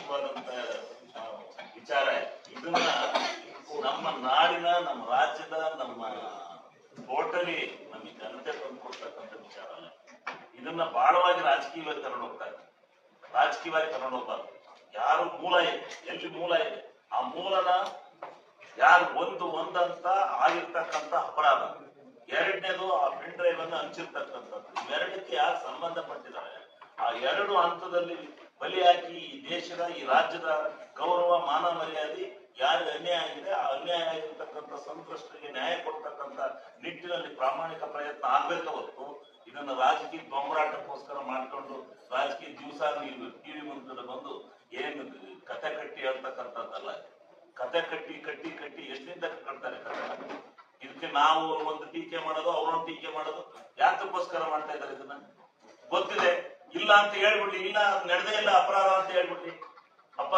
ಮುಖ್ಯವಾದಂತ ವಿಚಾರ. ಇದನ್ನ ನಮ್ಮ ನಾಡಿನ, ನಮ್ಮ ರಾಜ್ಯದ, ನಮ್ಮ ಟೋಟಲಿ ನಮಗೆ ಜನತೆ ತಂದುಕೊಡ್ತಕ್ಕಂಥ ವಿಚಾರ ಅಲ್ಲ. ಇದನ್ನ ಬಹಳವಾಗಿ ರಾಜಕೀಯವಾಗಿ ತಗೊಂಡು ಹೋಗ್ತಾರೆ. ರಾಜಕೀಯವಾಗಿ ತಗೊಂಡು ಹೋಗ್ಬಾರ್ದು. ಯಾರು ಮೂಲ ಇದೆ, ಎಲ್ಲಿ ಮೂಲ ಇದೆ, ಆ ಮೂಲನ ಯಾರು ಒಂದಂತ ಆಗಿರ್ತಕ್ಕಂಥ ಅಪರಾಧ. ಎರಡನೇದು ಆ ಪೆನ್ ಡ್ರೈವ್ ಅನ್ನು ಹಂಚಿರ್ತಕ್ಕಂಥದ್ದು. ಇವೆರಡಕ್ಕೆ ಯಾರು ಸಂಬಂಧಪಟ್ಟಿದ್ದಾರೆ ಆ ಎರಡು ಹಂತದಲ್ಲಿ ಬಲಿ ಹಾಕಿ ಈ ದೇಶದ, ಈ ರಾಜ್ಯದ ಗೌರವ, ಮಾನ ಮರ್ಯಾದೆ ಯಾರಿಗೆ ಅನ್ಯಾಯ ಆಗಿದೆ ಆ ಅನ್ಯಾಯ ಆಗಿರ್ತಕ್ಕಂಥ ಸಂತ್ರಸ್ತರಿಗೆ ನ್ಯಾಯ ಕೊಡ್ತಕ್ಕಂಥ ನಿಟ್ಟಿನಲ್ಲಿ ಪ್ರಾಮಾಣಿಕ ಪ್ರಯತ್ನ ಆಗ್ಬೇಕು ಹೊರತು ಇದನ್ನ ರಾಜಕೀಯ ಬೊಂಬರಾಟಕ್ಕೋಸ್ಕರ ಮಾಡ್ಕೊಂಡು ರಾಜಕೀಯ ದಿವಸ ನೀವು ಟಿವಿ ಮುಂದೆ ಬಂದು ಏನು ಕತೆ ಕಟ್ಟಿ ಹೇಳ್ತಕ್ಕಂಥದ್ದಲ್ಲ. ಕತೆ ಕಟ್ಟಿ ಎಷ್ಟರಿಂದ ಕಟ್ತಾರೆ ಕತೆ? ಇದಕ್ಕೆ ನಾವು ಒಂದು ಟೀಕೆ ಮಾಡೋದು, ಅವರೊಂದು ಟೀಕೆ ಮಾಡೋದು ಯಾತಕ್ಕೋಸ್ಕರ ಮಾಡ್ತಾ ಇದ್ದಾರೆ? ಇದನ್ನ ಗೊತ್ತಿದೆ ಇಲ್ಲ ಅಂತ ಹೇಳ್ಬಿಡ್ಲಿ, ಇಲ್ಲ ನಡೆದೇ ಇಲ್ಲ ಅಪರಾಧ ಅಂತ ಹೇಳ್ಬಿಡ್ಲಿ, ಅಪ್ಪ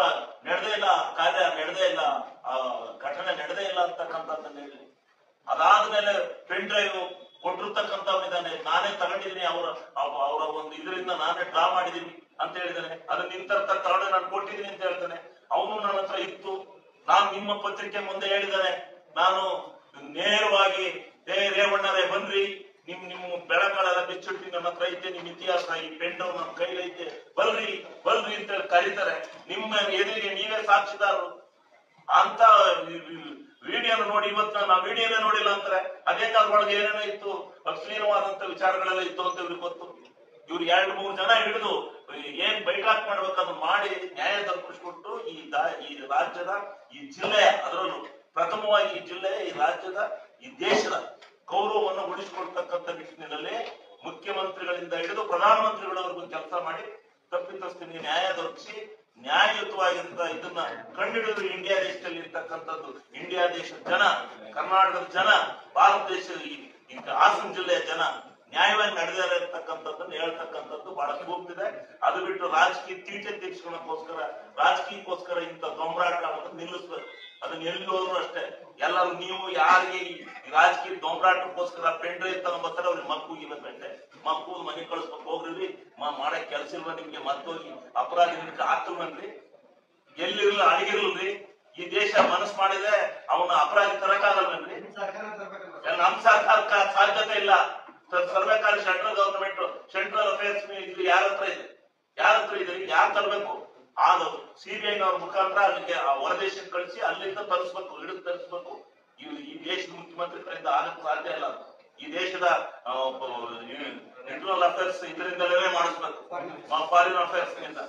ನಡೆದೇ ಇಲ್ಲ, ಕಾರ್ಯ ನಡೆದೇ ಇಲ್ಲ, ಘಟನೆ ನಡೆದೇ ಇಲ್ಲ ಅಂತಕ್ಕಂಥದ್ದನ್ನ ಹೇಳಿ. ಅದಾದ್ಮೇಲೆ ಪೆನ್ ಡ್ರೈವ್ ಕೊಟ್ಟಿರ್ತಕ್ಕಂಥವನಿದ್ದಾನೆ, ನಾನೇ ತಗೊಂಡಿದ್ದೀನಿ, ಅವರ ಒಂದು ಇದರಿಂದ ನಾನೇ ಡ್ರಾ ಮಾಡಿದೀನಿ ಅಂತ ಹೇಳಿದಾನೆ. ಅದು ನಿಂತರೊಳಗೆ ನಾನು ಕೊಟ್ಟಿದ್ದೀನಿ ಅಂತ ಹೇಳ್ತಾನೆ. ಅವನು ನನ್ನ ಹತ್ರ ಇತ್ತು, ನಾನು ನಿಮ್ಮ ಪತ್ರಿಕೆ ಮುಂದೆ ಹೇಳಿದ್ದಾನೆ, ನಾನು ನೇರವಾಗಿ ರೇವಣ್ಣರೇ ಬನ್ರಿ, ನಿಮ್ಮ ಬೆಳಕಳೆಲ್ಲ ಬಿಚ್ಚಿಟ್ಟು ನನ್ನ ಹತ್ರ ಐತೆ, ನಿಮ್ ಇತಿಹಾಸ ಈ ಪೆನ್ ಡ್ರೈವ್ ನನ್ನ ಕೈಲಿ ಐತೆ, ಬಲ್ರಿ ಅಂತ ಹೇಳಿ ಕರೀತಾರೆ. ನಿಮ್ಮ ಎದುರಿಗೆ ನೀವೇ ಸಾಕ್ಷಿದಾರರು ಅಂತ ವಿಡಿಯೋನ ನೋಡಿ ಇವತ್ತು ನಾವು ವಿಡಿಯೋನೇ ನೋಡಿಲ್ಲ ಅಂತಾರೆ. ಅದೇನಾದ್ರೊಳಗೆ ಏನೇನೋ ಇತ್ತು, ಅಶ್ಲೀಲವಾದಂತ ವಿಚಾರಗಳೆಲ್ಲ ಇತ್ತು ಅಂತ ಇವ್ರಿಗೆ ಗೊತ್ತು. ಇವ್ರು 2-3 ಜನ ಹಿಡಿದು ಏನ್ ಬೈಕಾಟ್ ಮಾಡ್ಬೇಕಾದ್ರು ಮಾಡಿ ನ್ಯಾಯ ದೊರಕಿಸ್ಕೊಟ್ಟು ಈ ರಾಜ್ಯದ, ಈ ಜಿಲ್ಲೆಯ, ಅದರಲ್ಲೂ ಪ್ರಥಮವಾಗಿ ಈ ಜಿಲ್ಲೆಯ, ಈ ರಾಜ್ಯದ, ಈ ದೇಶದ ಗೌರವವನ್ನು ಉಳಿಸಿಕೊಳ್ತಕ್ಕಂಥ ನಿಟ್ಟಿನಲ್ಲಿ ಮುಖ್ಯಮಂತ್ರಿಗಳಿಂದ ಹಿಡಿದು ಪ್ರಧಾನಮಂತ್ರಿಗಳವರೆಗೂ ಕೆಲಸ ಮಾಡಿ ತಪ್ಪಿತಸ್ಥರಿಗೆ ನ್ಯಾಯ ದೊರಕಿಸಿ ನ್ಯಾಯಯುತವಾಗಿಂತ ಇದನ್ನ ಕಂಡುಹಿಡಿದು ಇಂಡಿಯಾ ದೇಶದಲ್ಲಿ ಇರ್ತಕ್ಕಂಥದ್ದು, ಇಂಡಿಯಾ ದೇಶದ ಜನ, ಕರ್ನಾಟಕದ ಜನ, ಭಾರತ ದೇಶದ ಈ ಹಾಸನ ಜಿಲ್ಲೆಯ ಜನ ನ್ಯಾಯವಾಗಿ ನಡೆದಾರೆ ಇರ್ತಕ್ಕಂಥದ್ದನ್ನು ಹೇಳ್ತಕ್ಕಂಥದ್ದು ಬಹಳ ಸೂಕ್ತಿದೆ. ಅದು ಬಿಟ್ಟು ರಾಜಕೀಯ ತೀಟೆ ತೀರ್ಸ್ಕೊಳಕ್ಕೋಸ್ಕರ, ರಾಜಕೀಯಕ್ಕೋಸ್ಕರ ಇಂಥ ದೊಂಬರಾಟವನ್ನು ನಿಲ್ಲಿಸ್ಬೇಕು. ಅದನ್ನ ಎಲ್ಲಿ ಹೋದ್ರು ಅಷ್ಟೇ, ಎಲ್ಲರೂ ನೀವು ಯಾರಿಗೆ ಈ ರಾಜಕೀಯ ದೊಂಬರಾಟಕ್ಕೋಸ್ಕರ ಪೆನ್ ಡ್ರೈವ್ ತಗೊಂಡ್ಬರ್ತಾರೆ ಅವ್ರಿಗೆ ಮಕ್ಕೂಗಿಬೇಕಂತೆ, ಮಕ್ಕಳು ಮನೆ ಕಳಿಸ್ಬೇಕು, ಹೋಗ್ರಿ ಮಾಡಕ್ ಕೆಲ್ಸ ಇಲ್ವ ನಿಮ್ಗೆ, ಮತ್ತೋಗಿ ಅಪರಾಧಿಗಳಿಗೆ ಹಾಕಲ್ವನ್ರಿ, ಎಲ್ಲಿರಲ್ಲ ಅಡಿಗಿರ್ಲ್ರಿ. ಈ ದೇಶ ಮನಸ್ಸು ಮಾಡಿದ್ರೆ ಅವನ ಅಪರಾಧಿ ತರಕಾಗಲ್ವನ್ರಿ? ನಮ್ ಸರ್ಕಾರಕ್ಕೆ ಸಾಧ್ಯತೆ ಇಲ್ಲ. ಸರ್ಬೇಕಾದ್ರೆ ಸೆಂಟ್ರಲ್ ಗವರ್ನಮೆಂಟ್, ಸೆಂಟ್ರಲ್ ಅಫೇರ್ಸ್ ಇದು ಯಾರ ಹತ್ರ ಇದೆ, ಯಾರು ತರಬೇಕು? ಅದು ಸಿಬಿಐನವ್ರ ಮುಖಾಂತರ ಅಲ್ಲಿಗೆ ಹೊರದೇಶಕ್ಕೆ ಕಳಿಸಿ ಅಲ್ಲಿಂದ ತರಿಸ್ಬೇಕು, ಹಿಡಿದು ತರಿಸ್ಬೇಕು. ಈ ದೇಶದ ಮುಖ್ಯಮಂತ್ರಿ ಕಡೆಯಿಂದ ಆಗಕ್ಕೆ ಸಾಧ್ಯ ಇಲ್ಲ. ಈ ದೇಶದ ಇಂಟರ್ನಲ್ ಅಫೇರ್ಸ್ ಇದರಿಂದಲೇ ಮಾಡಿಸ್ಬೇಕು, ಫಾರಿನ್ ಅಫೇರ್ಸ್ ನಿಂದ.